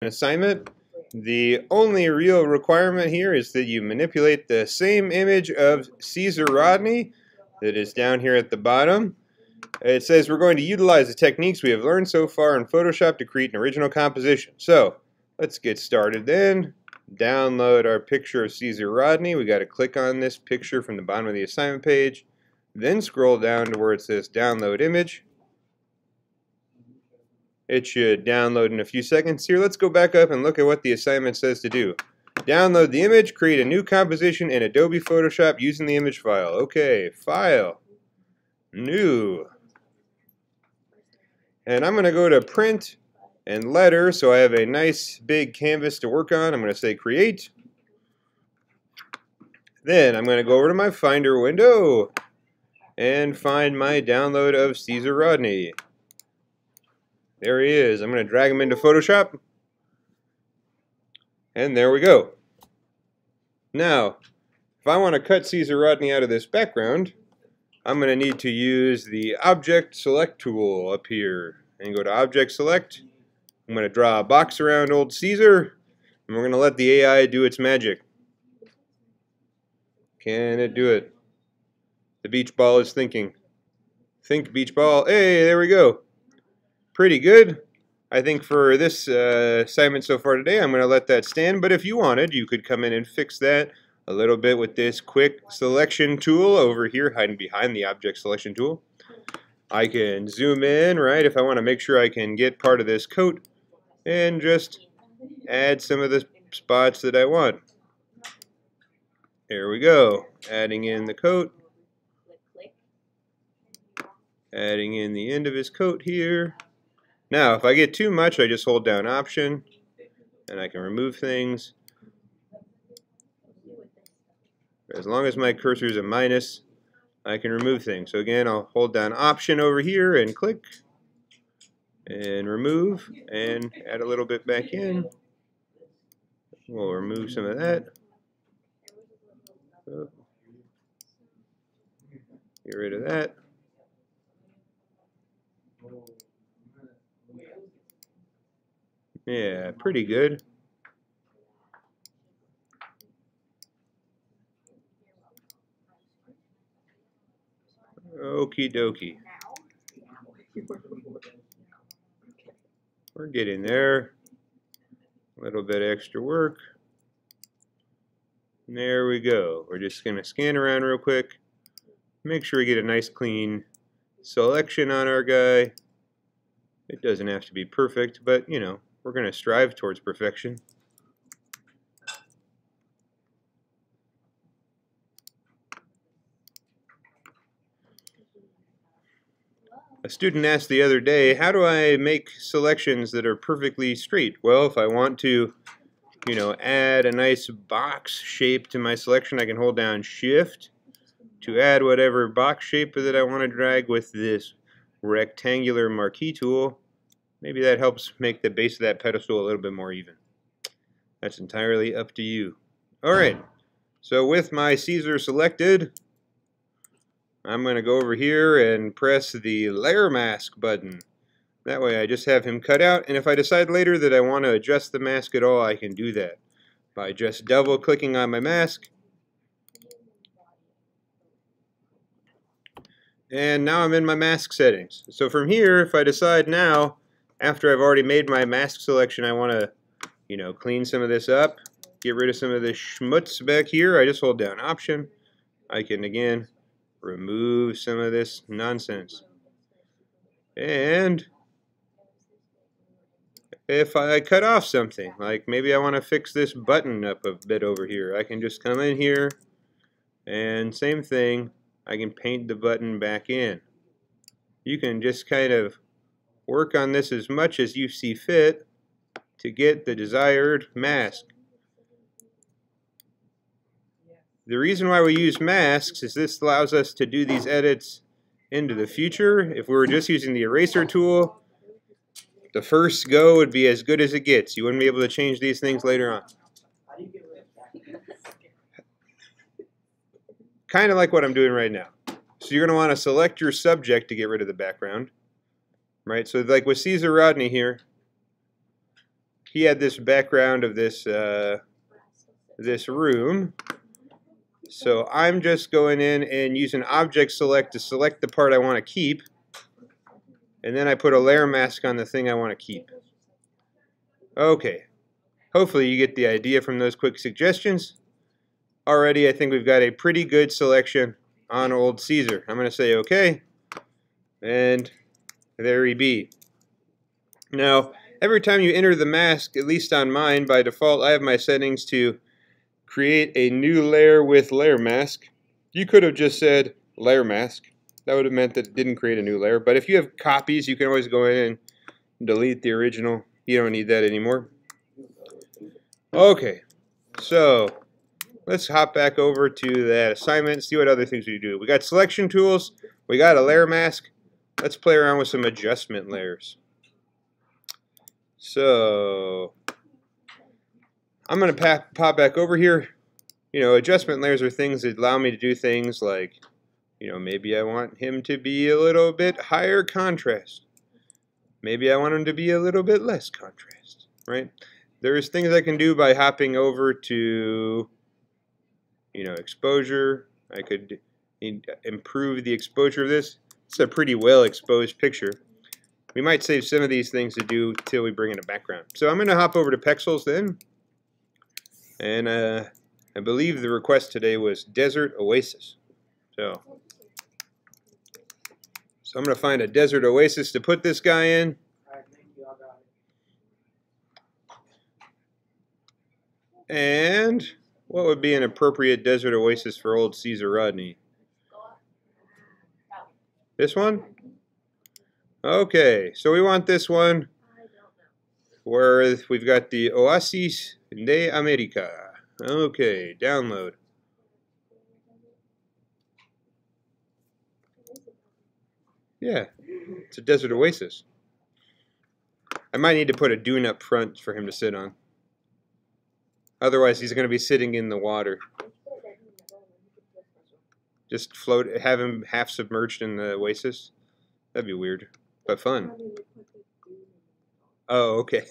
Assignment. The only real requirement here is that you manipulate the same image of Caesar Rodney that is down here at the bottom. It says we're going to utilize the techniques we have learned so far in Photoshop to create an original composition. So let's get started then. Download our picture of Caesar Rodney. We got to click on this picture from the bottom of the assignment page. Then scroll down to where it says download image. It should download in a few seconds. Here, let's go back up and look at what the assignment says to do. Download the image, create a new composition in Adobe Photoshop using the image file. Okay, File, New. And I'm going to go to Print and Letter, so I have a nice big canvas to work on. I'm going to say Create. Then I'm going to go over to my Finder window and find my download of Caesar Rodney. There he is. I'm going to drag him into Photoshop. And there we go. Now, if I want to cut Caesar Rodney out of this background, I'm going to need to use the Object Select tool up here. And go to Object Select. I'm going to draw a box around old Caesar. And we're going to let the AI do its magic. Can it do it? The beach ball is thinking. Think beach ball. Hey, there we go. Pretty good. I think for this assignment so far today, I'm going to let that stand. But if you wanted, you could come in and fix that a little bit with this quick selection tool over here, hiding behind the object selection tool. I can zoom in, right, if I want to make sure I can get part of this coat and just add some of the spots that I want. There we go. Adding in the coat. Adding in the end of his coat here. Now, if I get too much, I just hold down Option, and I can remove things. As long as my cursor is a minus, I can remove things. So again, I'll hold down Option over here and click, and remove, and add a little bit back in. We'll remove some of that. Get rid of that. Yeah, pretty good. Okie dokie. We're getting there. A little bit extra work. There we go. We're just going to scan around real quick. Make sure we get a nice clean selection on our guy. It doesn't have to be perfect, but you know, we're going to strive towards perfection. A student asked the other day, how do I make selections that are perfectly straight? Well, if I want to, you know, add a nice box shape to my selection, I can hold down Shift to add whatever box shape that I want to drag with this rectangular marquee tool. Maybe that helps make the base of that pedestal a little bit more even. That's entirely up to you. Alright, so with my Caesar selected, I'm going to go over here and press the Layer Mask button. That way I just have him cut out, and if I decide later that I want to adjust the mask at all, I can do that by just double clicking on my mask. And now I'm in my mask settings. So from here, if I decide now, after I've already made my mask selection, I want to, you know, clean some of this up, get rid of some of this schmutz back here, I just hold down Option. I can again remove some of this nonsense. And if I cut off something, like maybe I want to fix this button up a bit over here, I can just come in here and same thing, I can paint the button back in. You can just kind of work on this as much as you see fit to get the desired mask. The reason why we use masks is this allows us to do these edits into the future. If we were just using the eraser tool, the first go would be as good as it gets. You wouldn't be able to change these things later on. Kind of like what I'm doing right now. So you're going to want to select your subject to get rid of the background. Right? So like with Caesar Rodney here, he had this background of this this room. So I'm just going in and using object select to select the part I want to keep, and then I put a layer mask on the thing I want to keep. Okay, hopefully you get the idea from those quick suggestions. Already I think we've got a pretty good selection on old Caesar. I'm going to say okay, and there he be. Now, every time you enter the mask, at least on mine, by default I have my settings to create a new layer with layer mask. You could have just said layer mask. That would have meant that it didn't create a new layer. But if you have copies, you can always go in and delete the original. You don't need that anymore. Okay, so let's hop back over to that assignment and see what other things we do. We got selection tools. We got a layer mask. Let's play around with some adjustment layers. So I'm going to pop back over here. You know, adjustment layers are things that allow me to do things like, you know, maybe I want him to be a little bit higher contrast. Maybe I want him to be a little bit less contrast, right? There's things I can do by hopping over to, you know, exposure. I could improve the exposure of this. It's a pretty well exposed picture. We might save some of these things to do till we bring in a background. So I'm going to hop over to Pexels then. And I believe the request today was Desert Oasis. So I'm going to find a Desert Oasis to put this guy in. And what would be an appropriate Desert Oasis for old Caesar Rodney? This one? Okay, so we want this one where we've got the Oasis de America. Okay, download. Yeah, it's a desert oasis. I might need to put a dune up front for him to sit on. Otherwise, he's going to be sitting in the water. Just float, have him half submerged in the oasis. That'd be weird, but fun. Oh, okay.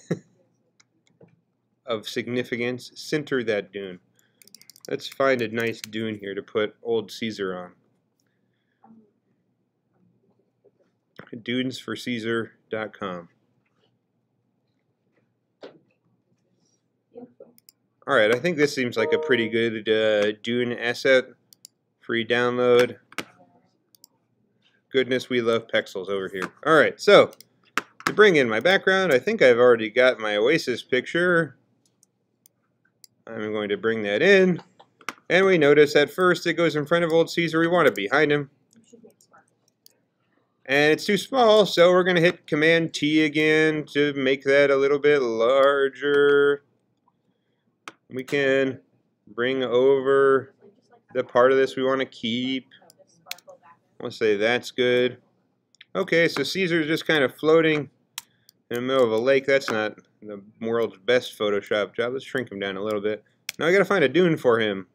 Of significance, center that dune. Let's find a nice dune here to put old Caesar on. Dunesforcaesar.com. Alright, I think this seems like a pretty good dune asset. Free download. Goodness, we love Pexels over here. Alright, so to bring in my background, I think I've already got my Oasis picture. I'm going to bring that in. And we notice at first it goes in front of old Caesar. We want it behind him. And it's too small, so we're going to hit Command T again to make that a little bit larger. We can bring over the part of this we want to keep. I'll say that's good. Okay, so Caesar's just kind of floating in the middle of a lake. That's not the world's best Photoshop job. Let's shrink him down a little bit. Now I got to find a dune for him.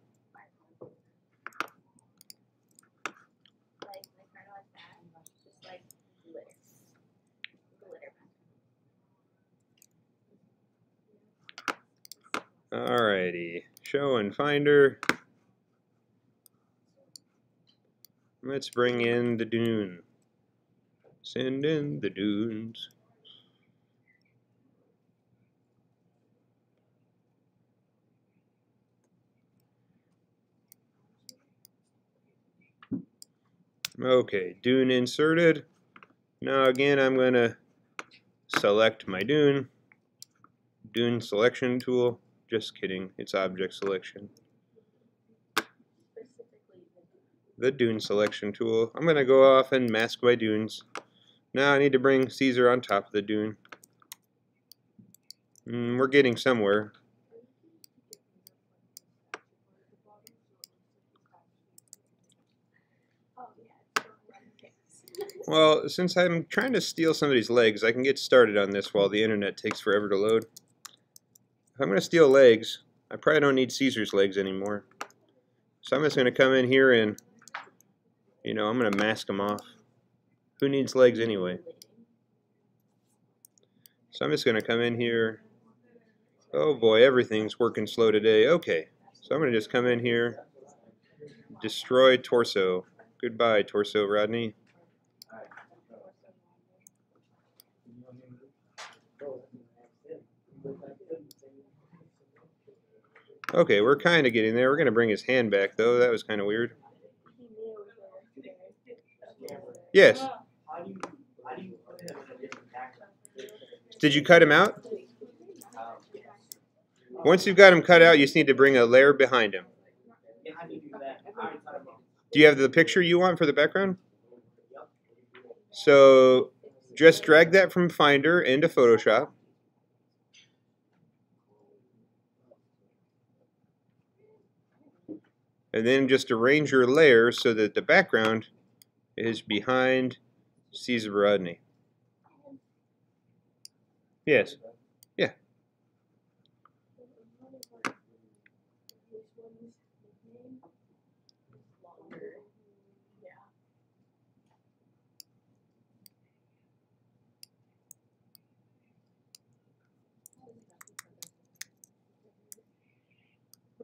Alrighty, show and finder. Let's bring in the dune. Send in the dunes. Okay, dune inserted. Now again, I'm going to select my dune. Dune selection tool. Just kidding, it's object selection. The dune selection tool. I'm going to go off and mask my dunes. Now I need to bring Caesar on top of the dune. We're getting somewhere. Well, since I'm trying to steal somebody's legs, I can get started on this while the internet takes forever to load. If I'm going to steal legs, I probably don't need Caesar's legs anymore. So I'm just going to come in here and, you know, I'm going to mask them off. Who needs legs anyway? So I'm just going to come in here Oh boy, everything's working slow today. Okay, so I'm going to just come in here, destroy torso. Goodbye, torso, Rodney. Okay, we're kind of getting there. We're going to bring his hand back, though. That was kind of weird. Yes. Did you cut him out? Once you've got him cut out, you just need to bring a layer behind him. Do you have the picture you want for the background? So just drag that from Finder into Photoshop. And then just arrange your layers so that the background is behind Caesar Rodney. Yes. Yeah.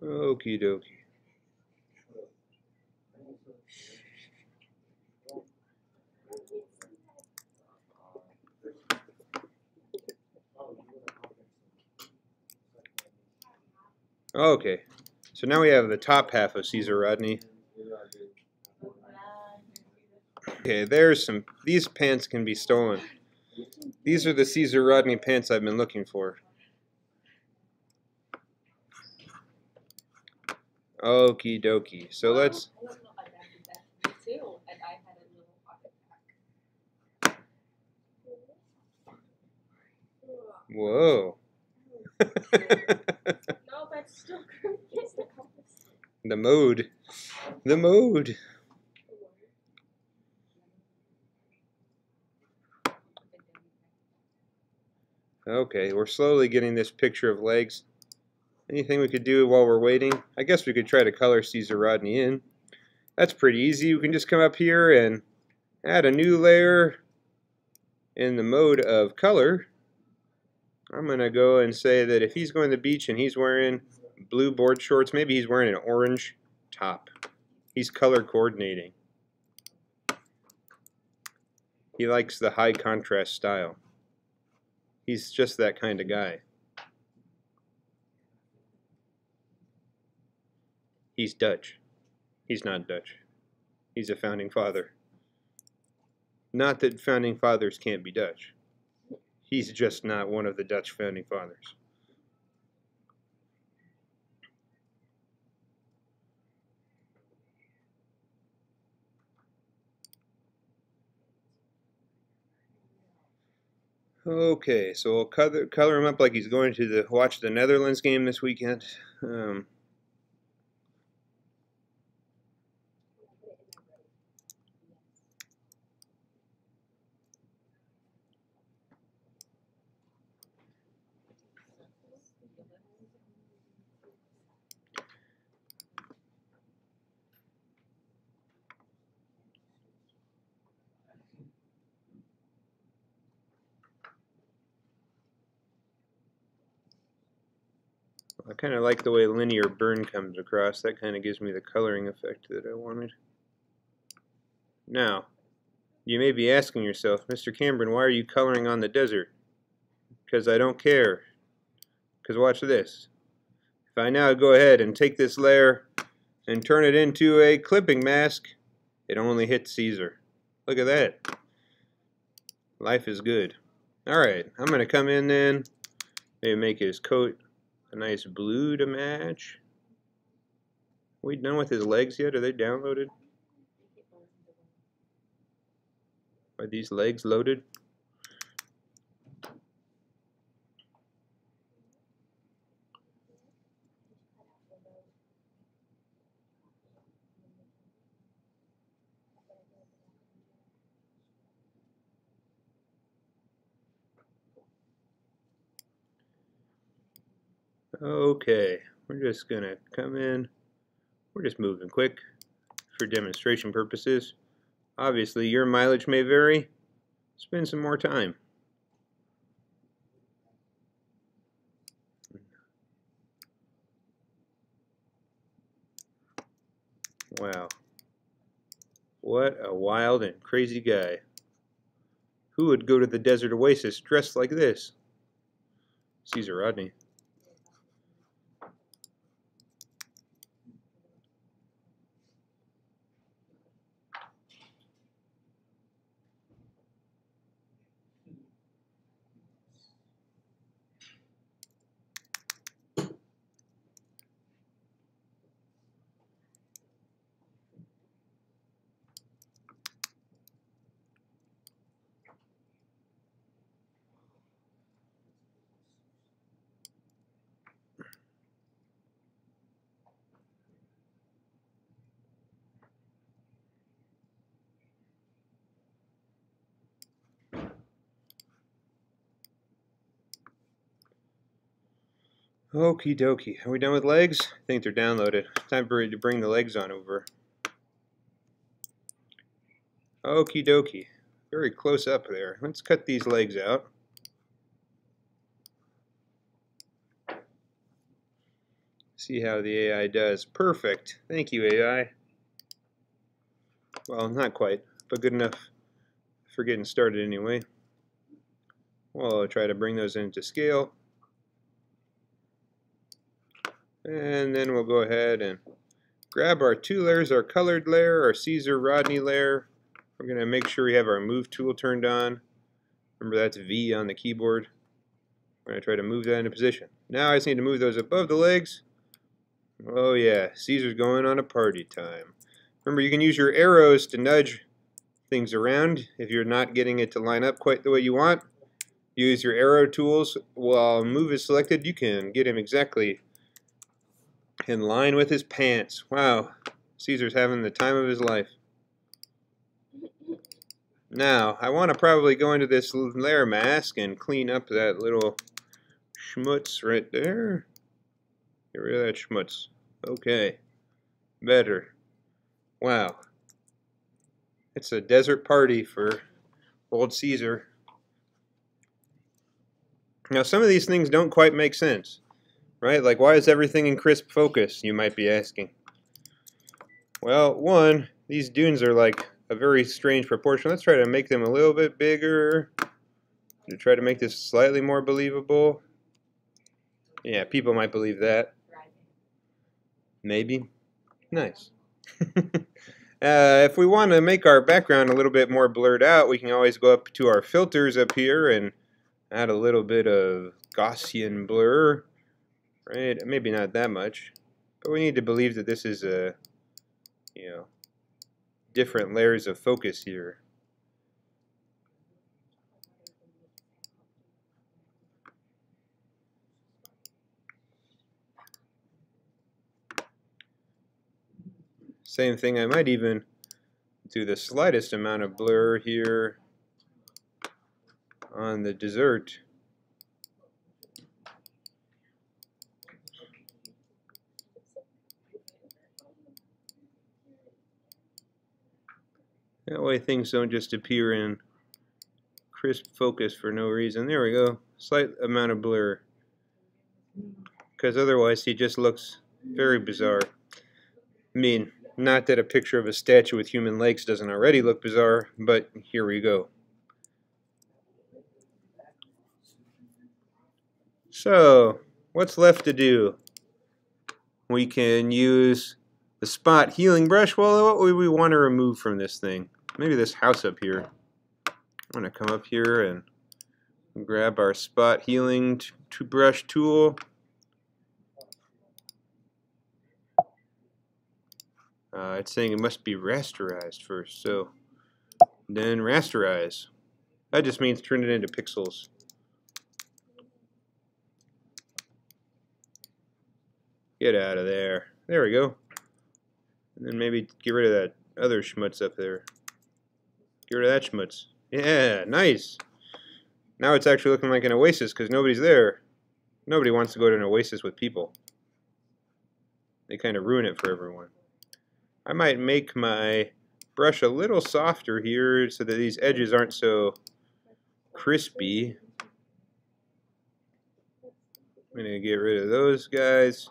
Okie dokie. Okay, so now we have the top half of Caesar Rodney. Okay, there's some, these pants can be stolen. These are the Caesar Rodney pants I've been looking for. Okie dokie, so let's... Whoa. No, that's still The mode. The mode. Okay, we're slowly getting this picture of legs. Anything we could do while we're waiting? I guess we could try to color Caesar Rodney in. That's pretty easy. We can just come up here and add a new layer in the mode of color. I'm going to go and say that if he's going to the beach and he's wearing blue board shorts, maybe he's wearing an orange top. He's color coordinating. He likes the high contrast style. He's just that kind of guy. He's Dutch. He's not Dutch. He's a founding father. Not that founding fathers can't be Dutch. He's just not one of the Dutch founding fathers. Okay, so we'll color him up like he's going to watch the Netherlands game this weekend. I kind of like the way linear burn comes across. That kind of gives me the coloring effect that I wanted. Now, you may be asking yourself, Mr. Cameron, why are you coloring on the desert? Because I don't care. Because watch this. If I now go ahead and take this layer and turn it into a clipping mask, it only hits Caesar. Look at that. Life is good. Alright, I'm going to come in then, maybe make his coat a nice blue to match. Are we done with his legs yet? Are they downloaded? Are these legs loaded? Okay, we're just gonna come in. We're just moving quick for demonstration purposes. Obviously, your mileage may vary. Spend some more time. Wow. What a wild and crazy guy. Who would go to the desert oasis dressed like this? Caesar Rodney. Okie dokie. Are we done with legs? I think they're downloaded. Time for you to bring the legs on over. Okie dokie. Very close up there. Let's cut these legs out. See how the AI does. Perfect. Thank you, AI. Well, not quite, but good enough for getting started anyway. Well, I'll try to bring those into scale. And then we'll go ahead and grab our two layers, our colored layer, our Caesar Rodney layer. We're going to make sure we have our move tool turned on. Remember, that's V on the keyboard. We're going to try to move that into position. Now I just need to move those above the legs. Oh yeah, Caesar's going on a party time. Remember, you can use your arrows to nudge things around if you're not getting it to line up quite the way you want. Use your arrow tools. While move is selected, you can get him exactly in line with his pants. Wow, Caesar's having the time of his life. Now, I want to probably go into this layer mask and clean up that little schmutz right there. Get rid of that schmutz. Okay, better. Wow, it's a desert party for old Caesar. Now, some of these things don't quite make sense, right? Like, why is everything in crisp focus, you might be asking? Well, one, these dunes are like a very strange proportion. Let's try to make them a little bit bigger to try to make this slightly more believable. Yeah, people might believe that. Maybe. Nice. If we want to make our background a little bit more blurred out, we can always go up to our filters up here and add a little bit of Gaussian blur. Right? Maybe not that much, but we need to believe that this is a, different layers of focus here. Same thing, I might even do the slightest amount of blur here on the dessert. That way things don't just appear in crisp focus for no reason. There we go. Slight amount of blur. Because otherwise he just looks very bizarre. I mean, not that a picture of a statue with human legs doesn't already look bizarre, but here we go. So, what's left to do? We can use the spot healing brush. Well, what would we want to remove from this thing? Maybe this house up here. I'm going to come up here and grab our spot healing brush tool. It's saying it must be rasterized first, so then rasterize. That just means turn it into pixels. Get out of there. There we go. And then maybe get rid of that other schmutz up there. Get rid of that schmutz. Yeah, nice. Now it's actually looking like an oasis because nobody's there. Nobody wants to go to an oasis with people. They kind of ruin it for everyone. I might make my brush a little softer here so that these edges aren't so crispy. I'm going to get rid of those guys.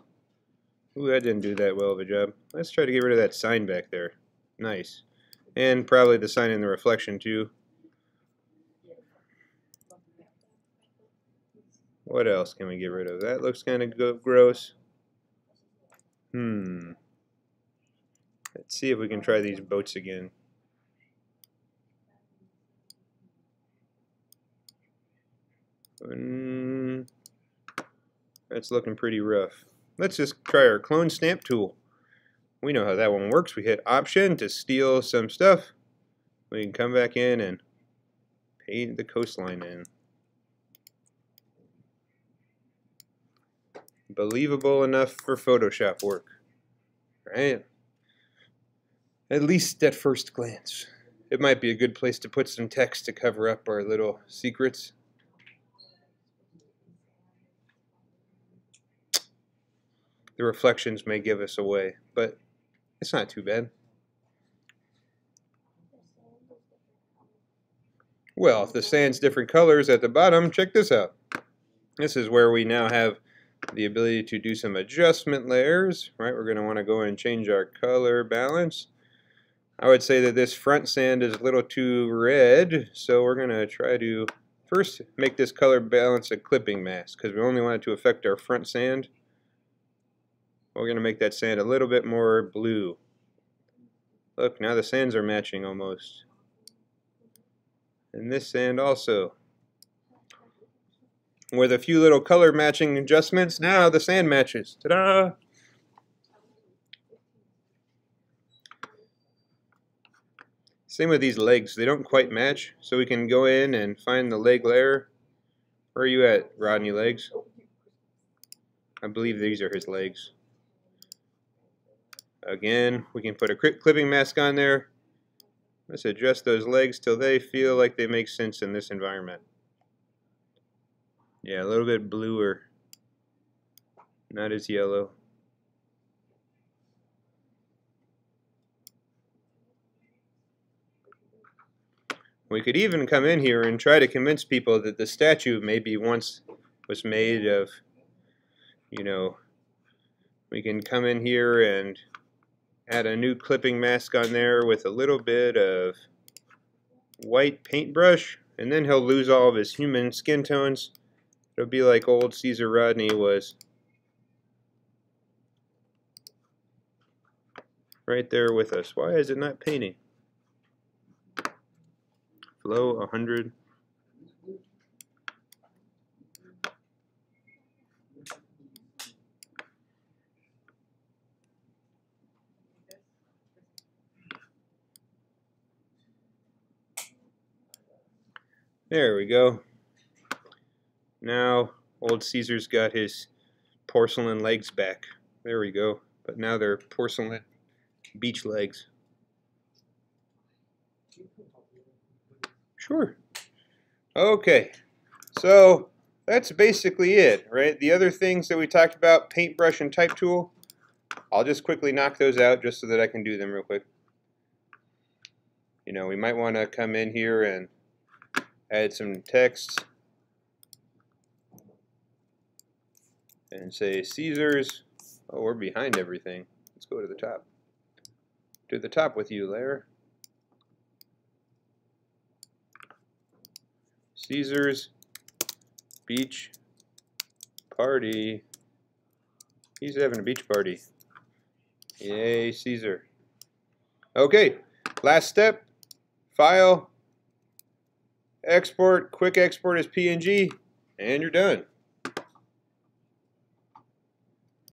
Ooh, that didn't do that well of a job. Let's try to get rid of that sign back there. Nice. And probably the sign in the reflection too. What else can we get rid of? That looks kind of gross. Let's see if we can try these boats again. That's looking pretty rough. Let's just try our clone stamp tool. We know how that one works. We hit Option to steal some stuff. We can come back in and paint the coastline in. Believable enough for Photoshop work, right? At least at first glance. It might be a good place to put some text to cover up our little secrets. The reflections may give us away, but it's not too bad. Well, if the sand's different colors at the bottom, check this out. This is where we now have the ability to do some adjustment layers, right? We're going to want to go and change our color balance. I would say that this front sand is a little too red, so we're going to try to first make this color balance a clipping mask, because we only want it to affect our front sand. We're going to make that sand a little bit more blue. Look, now the sands are matching almost. And this sand also. With a few little color matching adjustments, now the sand matches. Ta-da! Same with these legs. They don't quite match, so we can go in and find the leg layer. Where are you at, Rodney Legs? I believe these are his legs. Again, we can put a clipping mask on there. Let's adjust those legs till they feel like they make sense in this environment. Yeah, a little bit bluer. Not as yellow. We could even come in here and try to convince people that the statue maybe once was made of, you know, we can come in here and add a new clipping mask on there with a little bit of white paintbrush, and then he'll lose all of his human skin tones. It'll be like old Caesar Rodney was. Right there with us. Why is it not painting? Flow 100. There we go. Now old Caesar's got his porcelain legs back. There we go. But now they're porcelain beach legs. Sure. Okay. So that's basically it, right? The other things that we talked about, paintbrush and type tool, I'll just quickly knock those out just so that I can do them real quick. You know, we might want to come in here and add some text and say Caesar's. Oh, we're behind everything. Let's go to the top. To the top with you, Lair. Caesar's beach party. He's having a beach party. Yay, Caesar. Okay, last step. File, export, quick export as PNG, and you're done.